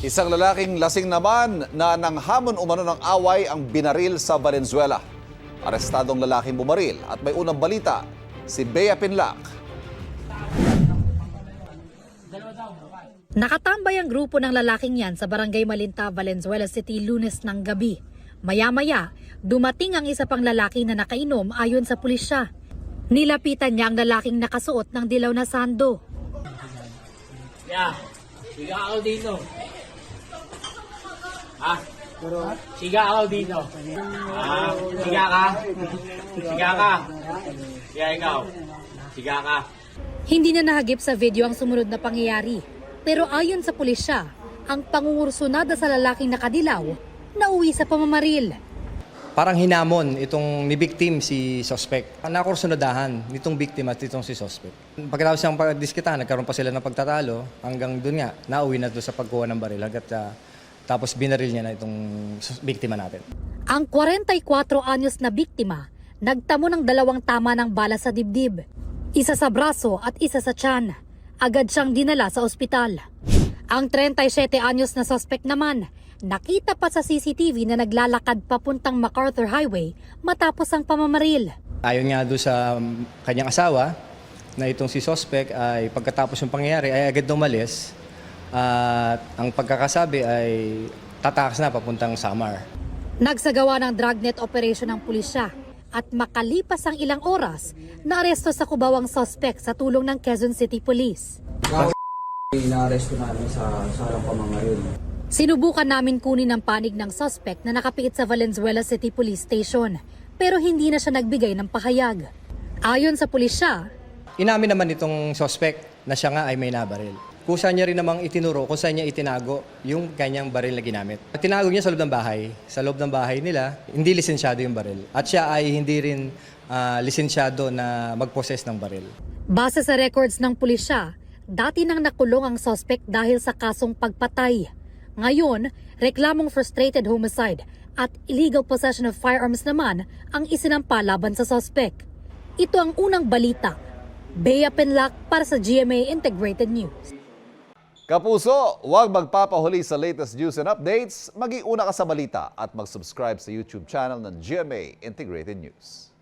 Isang lalaking lasing naman na nanghamon umano ng away ang binaril sa Valenzuela. Arestadong lalaking bumaril at may unang balita, si Bea Pinlac. Nakatambay ang grupo ng lalaking yan sa Barangay Malinta, Valenzuela City, Lunes ng gabi. Maya-maya, dumating ang isa pang lalaki na nakainom ayon sa pulisya. Nilapitan niya ang lalaking nakasuot ng dilaw na sando. Siga ako dito. Siga ako dito. Siga ka. Siga ka. Siga ikaw. Siga ka. Hindi na nahagip sa video ang sumunod na pangyayari. Pero ayon sa pulisya, ang pangungursunada sa lalaking nakadilaw nauwi sa pamamaril. Parang hinamon itong ni victim si suspect. Nakursunadahan nitong biktima at itong si suspect. Pagkatapos siyang pagdiskita, nagkaroon pa sila ng pagtatalo hanggang doon nga, nauwi na doon sa pagkuha ng baril. Tapos binaril niya na itong biktima natin. Ang 44 anyos na biktima, nagtamo ng 2 tama ng bala sa dibdib. Isa sa braso at isa sa tiyan. Agad siyang dinala sa ospital. Ang 37 anyos na suspect naman, nakita pa sa CCTV na naglalakad papuntang MacArthur Highway matapos ang pamamaril. Ayon nga doon sa kanyang asawa na itong si suspect ay pagkatapos ng pangyayari ay agad umalis at ang pagkakasabi ay tatakas na papuntang Samar. Nagsagawa ng dragnet operation ng pulisya at makalipas ang ilang oras, naaresto sa Cubao ang suspect sa tulong ng Quezon City Police. Inaaresto namin sa sarang pamangaril. Sinubukan namin kunin ang panig ng suspect na nakapiit sa Valenzuela City Police Station pero hindi na siya nagbigay ng pahayag. Ayon sa pulisya, Inamin naman itong suspect na siya nga ay may nabaril. Kusa niya rin namang itinuro kung saan niya itinago yung kanyang baril na ginamit. Tinago niya sa loob ng bahay. Sa loob ng bahay nila, hindi lisensyado yung baril. At siya ay hindi rin lisensyado na mag-possess ng baril. base sa records ng pulisya, dati nang nakulong ang suspect dahil sa kasong pagpatay. Ngayon, reklamong frustrated homicide at illegal possession of firearms naman ang isinampa laban sa suspect. Ito ang unang balita. Bea Pinlac para sa GMA Integrated News. Kapuso, huwag magpapahuli sa latest news and updates. Maging una ka sa balita at mag-subscribe sa YouTube channel ng GMA Integrated News.